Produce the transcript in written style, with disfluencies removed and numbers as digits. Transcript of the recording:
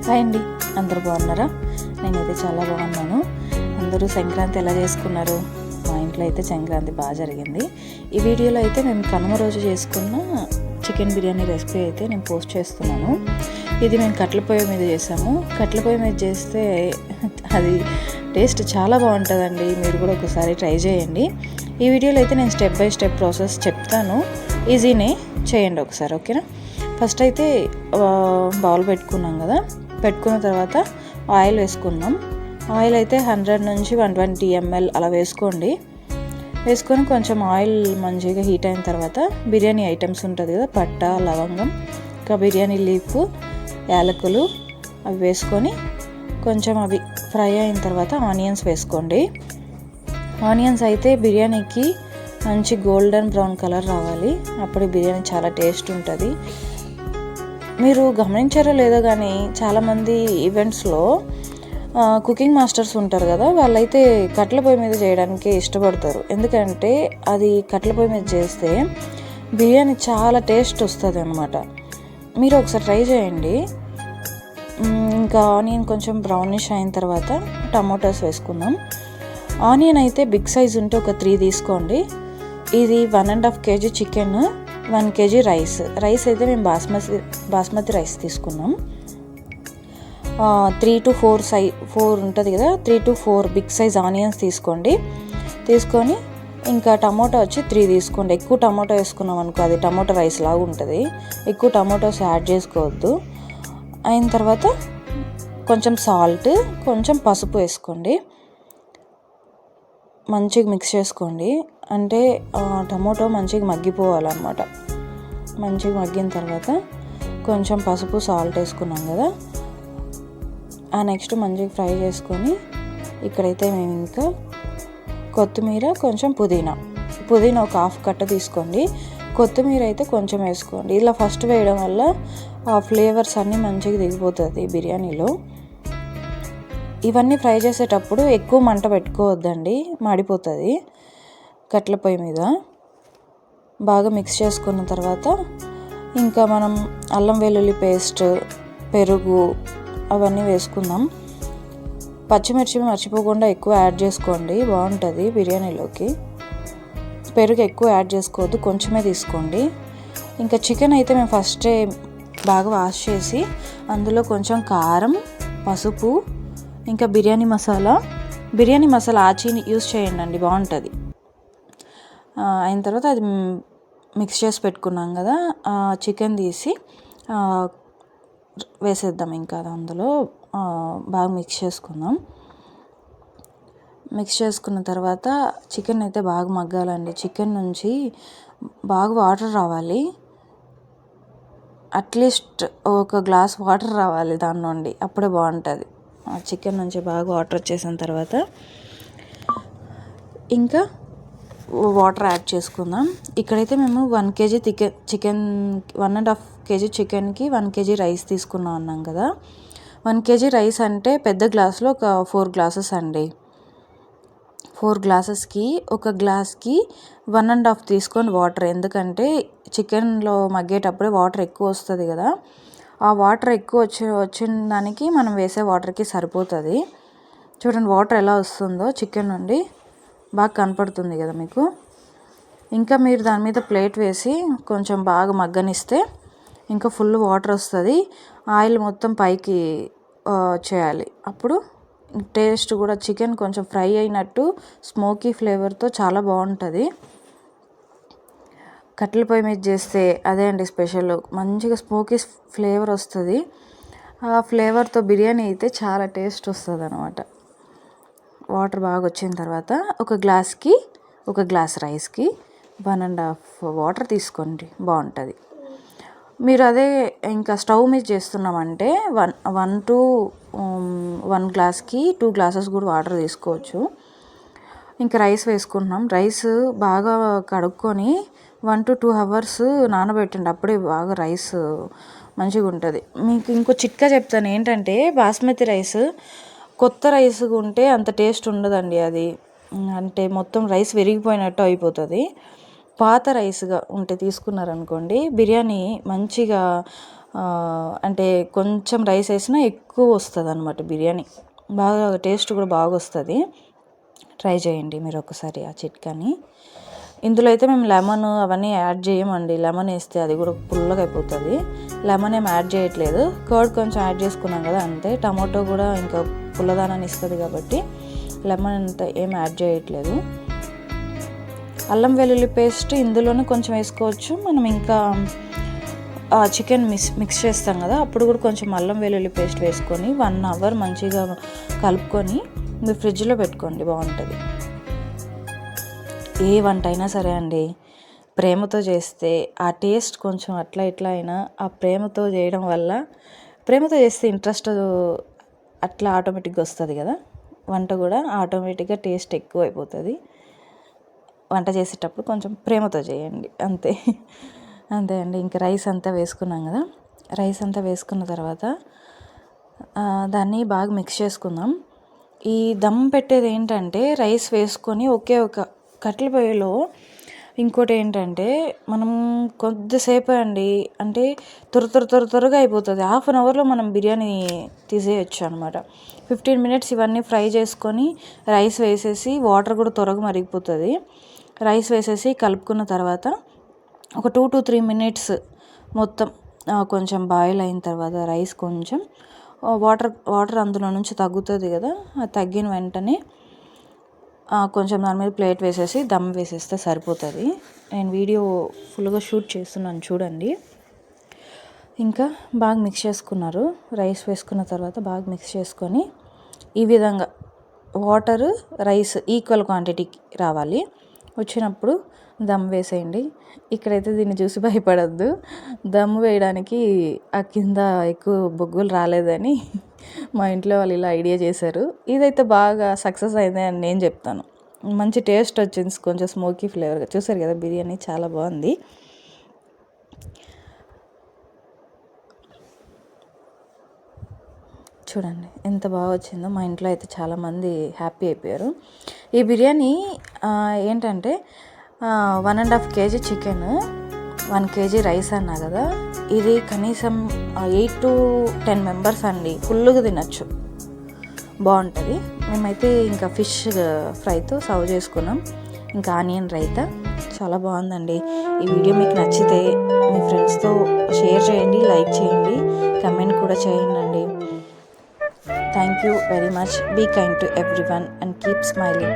Hi అండి, అందరూ బాగున్నారా? నేనైతే చాలా బాగున్నాను. అందరూ సంక్రాంతి ఎలా చేసుకున్నారు? మా ఇంట్లో అయితే సంక్రాంతి బాగా జరిగింది. ఈ వీడియోలో అయితే మేము కనుమ రోజు చేసుకున్న చికెన్ బిర్యానీ రెసిపీ అయితే నేను పోస్ట్ చేస్తున్నాను. ఇది మేము కట్టెల పొయ్యి మీద చేసాము. కట్టెల పొయ్యి మీద చేస్తే అది టేస్ట్ చాలా బాగుంటుందండి. మీరు కూడా ఒకసారి ట్రై చేయండి. ఈ వీడియోలో అయితే నేను స్టెప్ బై స్టెప్ ప్రాసెస్ చెప్తాను. ఈజీనే, చేయండి ఒకసారి, ఓకేనా? ఫస్ట్ అయితే బౌల్ పెట్టుకున్నాం కదా, పెట్టుకున్న తర్వాత ఆయిల్ వేసుకుందాం. ఆయిల్ అయితే 100 నుంచి 120 ml అలా వేసుకోండి. వేసుకొని కొంచెం ఆయిల్ మంచిగా హీట్ అయిన తర్వాత బిర్యానీ ఐటమ్స్ ఉంటుంది కదా, పట్ట, లవంగం, ఇంకా బిర్యానీ లీఫ్, యాలకులు అవి వేసుకొని కొంచెం అవి ఫ్రై అయిన తర్వాత ఆనియన్స్ వేసుకోండి. ఆనియన్స్ అయితే బిర్యానీకి మంచి గోల్డెన్ బ్రౌన్ కలర్ రావాలి, అప్పుడు బిర్యానీ చాలా టేస్ట్ ఉంటుంది. మీరు గమనించారో లేదో కానీ చాలామంది ఈవెంట్స్లో కుకింగ్ మాస్టర్స్ ఉంటారు కదా, వాళ్ళైతే కట్టెల పొయ్యి మీద చేయడానికి ఇష్టపడతారు. ఎందుకంటే అది కట్టెల పొయ్యి మీద చేస్తే బిర్యానీ చాలా టేస్ట్ వస్తుంది అన్నమాట. మీరు ఒకసారి ట్రై చేయండి. ఇంకా ఆనియన్ కొంచెం బ్రౌనిష్ అయిన తర్వాత టమాటోస్ వేసుకుందాం. ఆనియన్ అయితే బిగ్ సైజ్ ఉంటే ఒక 3 తీసుకోండి. ఇది 1.5 kg చికెన్, 1 kg రైస్ అయితే మేము బాస్మతి రైస్ తీసుకున్నాం. 3 to 4 ఉంటుంది కదా, 3 to 4 బిగ్ సైజ్ ఆనియన్స్ తీసుకోండి. తీసుకొని ఇంకా టమాటో వచ్చి 3 తీసుకోండి. ఎక్కువ టమాటో వేసుకున్నాం అనుకో అది టమాటో రైస్ లాగా ఉంటుంది. ఎక్కువ టమాటోస్ యాడ్ చేసుకోవద్దు. అయిన తర్వాత కొంచెం సాల్ట్, కొంచెం పసుపు వేసుకోండి. మంచిగా మిక్స్ చేసుకోండి. అంటే టమాటో మంచిగా మగ్గిపోవాలన్నమాట. మంచిగా మగ్గిన తర్వాత కొంచెం పసుపు, సాల్ట్ వేసుకున్నాం కదా, నెక్స్ట్ మంచిగా ఫ్రై చేసుకొని ఇక్కడైతే మేము ఇంకా కొత్తిమీర, కొంచెం పుదీనా ఒక 1/2 కట్ట తీసుకోండి. కొత్తిమీర అయితే కొంచెం వేసుకోండి. ఇలా ఫస్ట్ వేయడం వల్ల ఆ ఫ్లేవర్స్ అన్నీ మంచిగా దిగిపోతుంది బిర్యానీలో. ఇవన్నీ ఫ్రై చేసేటప్పుడు ఎక్కువ మంట పెట్టుకోవద్దండి, మాడిపోతుంది. కట్టెల పొయ్యి మీద బాగా మిక్స్ చేసుకున్న తర్వాత ఇంకా మనం అల్లం వెల్లుల్లి పేస్ట్, పెరుగు అవన్నీ వేసుకుందాం. పచ్చిమిర్చి మర్చిపోకుండా ఎక్కువ యాడ్ చేసుకోండి, బాగుంటుంది బిర్యానీలోకి. పెరుగు ఎక్కువ యాడ్ చేసుకోవద్దు, కొంచెమే తీసుకోండి. ఇంకా చికెన్ అయితే మేము ఫస్టే బాగా వాష్ చేసి అందులో కొంచెం కారం, పసుపు, ఇంకా బిర్యానీ మసాలా ఆచిని యూస్ చేయండి, బాగుంటుంది. అయిన తర్వాత అది మిక్స్ చేసి పెట్టుకున్నాం కదా, చికెన్ తీసి వేసేద్దాం. ఇంకా అది అందులో బాగా మిక్స్ చేసుకుందాం. మిక్స్ చేసుకున్న తర్వాత చికెన్ అయితే బాగా మగ్గాలండి. చికెన్ నుంచి బాగా వాటర్ రావాలి. అట్లీస్ట్ ఒక గ్లాస్ వాటర్ రావాలి దాని నుండి, అప్పుడే బాగుంటుంది. చికెన్ నుంచి బాగా వాటర్ వచ్చేసిన తర్వాత ఇంకా వాటర్ యాడ్ చేసుకుందాం. ఇక్కడైతే మేము 1 kg చికెన్ 1.5 kg చికెన్కి 1 kg రైస్ తీసుకున్నాం అన్నాం కదా. 1 kg రైస్ అంటే పెద్ద గ్లాసులో ఒక 4 గ్లాసెస్ అండి. 4 గ్లాసెస్కి ఒక గ్లాస్కి 1.5 తీసుకొని వాటర్. ఎందుకంటే చికెన్లో మగ్గేటప్పుడే వాటర్ ఎక్కువ వస్తుంది కదా, ఆ వాటర్ ఎక్కువ వచ్చిన దానికి మనం వేసే వాటర్కి సరిపోతుంది. చూడండి వాటర్ ఎలా వస్తుందో చికెన్ నుండి, బాగా కనపడుతుంది కదా మీకు. ఇంకా మీరు దాని మీద ప్లేట్ వేసి కొంచెం బాగా మగ్గనిస్తే ఇంకా ఫుల్ వాటర్ వస్తుంది. ఆయిల్ మొత్తం పైకి చేయాలి. అప్పుడు టేస్ట్ కూడా చికెన్ కొంచెం ఫ్రై అయినట్టు స్మోకీ ఫ్లేవర్తో చాలా బాగుంటుంది. కట్టెల పొయ్యి మీద చేస్తే అదే అండి స్పెషల్. మంచిగా స్మోకీ ఫ్లేవర్ వస్తుంది. ఆ ఫ్లేవర్తో బిర్యానీ అయితే చాలా టేస్ట్ వస్తుంది అన్నమాట. వాటర్ బాగా వచ్చిన తర్వాత ఒక గ్లాస్ రైస్కి 1.5 వాటర్ తీసుకోండి, బాగుంటుంది. మీరు అదే ఇంకా స్టవ్ మీద చేస్తున్నామంటే 1 గ్లాస్కి 2 గ్లాసెస్ కూడా వాటర్ తీసుకోవచ్చు. ఇంకా రైస్ వేసుకుంటున్నాం. రైస్ బాగా కడుక్కొని 1 to 2 hours నానబెట్టండి, అప్పుడే బాగా రైస్ మంచిగా ఉంటుంది. మీకు ఇంకో చిట్కా చెప్తాను ఏంటంటే, బాస్మతి రైస్ కొత్త రైస్ ఉంటే అంత టేస్ట్ ఉండదండి. అది అంటే మొత్తం రైస్ విరిగిపోయినట్టు అయిపోతుంది. పాత రైస్గా ఉంటే తీసుకున్నారనుకోండి, బిర్యానీ మంచిగా అంటే కొంచెం రైస్ వేసినా ఎక్కువ వస్తుంది అనమాట బిర్యానీ, బాగా టేస్ట్ కూడా బాగా వస్తుంది. ట్రై చేయండి మీరు ఒకసారి ఆ చిట్కాని. ఇందులో అయితే మేము లెమన్ అవన్నీ యాడ్ చేయమండి. లెమన్ వేస్తే అది కూడా పుల్లగా అయిపోతుంది. లెమన్ ఏం యాడ్ చేయట్లేదు, కర్డ్ కొంచెం యాడ్ చేసుకున్నాం కదా అంతే. టమాటో కూడా ఇంకా పుల్లదానాన్ని ఇస్తుంది కాబట్టి లెమన్ అంత ఏం యాడ్ చేయట్లేదు. అల్లం వెల్లుల్లి పేస్ట్ ఇందులోనే కొంచెం వేసుకోవచ్చు. మనం ఇంకా చికెన్ మిక్స్ చేస్తాం కదా, అప్పుడు కూడా కొంచెం అల్లం వెల్లుల్లి పేస్ట్ వేసుకొని 1 అవర్ మంచిగా కలుపుకొని మీరు ఫ్రిడ్జ్లో పెట్టుకోండి, బాగుంటుంది. ఏ వంట అయినా సరే అండి, ప్రేమతో చేస్తే ఆ టేస్ట్ కొంచెం అట్లా ఇట్లా అయినా ఆ ప్రేమతో చేయడం వల్ల, ప్రేమతో చేస్తే ఇంట్రెస్ట్ అట్లా ఆటోమేటిక్గా వస్తుంది కదా, వంట కూడా ఆటోమేటిక్గా టేస్ట్ ఎక్కువ అయిపోతుంది. వంట చేసేటప్పుడు కొంచెం ప్రేమతో చేయండి, అంతే అంతే అండి. ఇంకా రైస్ అంతా వేసుకున్నాం కదా, రైస్ అంతా వేసుకున్న తర్వాత దాన్ని బాగా మిక్స్ చేసుకుందాం. ఈ దమ్ పెట్టేది ఏంటంటే రైస్ వేసుకొని ఒకే ఒక కట్టెల పొయ్యిలో, ఇంకోటి ఏంటంటే మనం కొద్దిసేపు అండి, అంటే త్వరగా అయిపోతుంది. 1/2 అవర్లో మనం బిర్యానీ తీసేయచ్చు అనమాట. 15 మినిట్స్ ఇవన్నీ ఫ్రై చేసుకొని రైస్ వేసేసి, వాటర్ కూడా త్వరగా మరిగిపోతుంది. రైస్ వేసేసి కలుపుకున్న తర్వాత ఒక 2 to 3 మినిట్స్ మొత్తం కొంచెం బాయిల్ అయిన తర్వాత రైస్ కొంచెం వాటర్ అందులో నుంచి తగ్గుతుంది కదా, అది తగ్గిన వెంటనే కొంచెం దాని మీద ప్లేట్ వేసేసి దమ్ వేసేస్తే సరిపోతుంది. నేను వీడియో ఫుల్గా షూట్ చేస్తున్నాను చూడండి. ఇంకా బాగా మిక్స్ చేసుకున్నారు. రైస్ వేసుకున్న తర్వాత బాగా మిక్స్ చేసుకొని ఈ విధంగా వాటర్ రైస్ ఈక్వల్ క్వాంటిటీకి రావాలి. వచ్చినప్పుడు దమ్ వేసేయండి. ఇక్కడైతే దీన్ని చూసి భయపడద్దు, దమ్ వేయడానికి ఆ కింద ఎక్కువ బొగ్గులు రాలేదని మా ఇంట్లో వాళ్ళు ఇలా ఐడియా చేశారు. ఇదైతే బాగా సక్సెస్ అయింది అని నేను చెప్తాను. మంచి టేస్ట్ వచ్చింది, కొంచెం స్మోకీ ఫ్లేవర్గా. చూసారు కదా, బిర్యానీ చాలా బాగుంది. చూడండి ఎంత బాగా వచ్చిందో. మా ఇంట్లో అయితే చాలామంది హ్యాపీ అయిపోయారు. ఈ బిర్యానీ ఏంటంటే 1.5 kg చికెన్, 1 kg రైస్ అన్నా కదా, ఇది కనీసం 8 to 10 మెంబర్స్ అండి ఫుల్గా తినచ్చు, బాగుంటుంది. మేమైతే ఇంకా ఫిష్ ఫ్రైతో సర్వ్ చేసుకున్నాం, ఇంకా ఆనియన్ రైతా. చాలా బాగుందండి. ఈ వీడియో మీకు నచ్చితే మీ ఫ్రెండ్స్తో షేర్ చేయండి, లైక్ చేయండి, కమెంట్ కూడా చేయండి. Thank you very much. Be kind to everyone and keep smiling.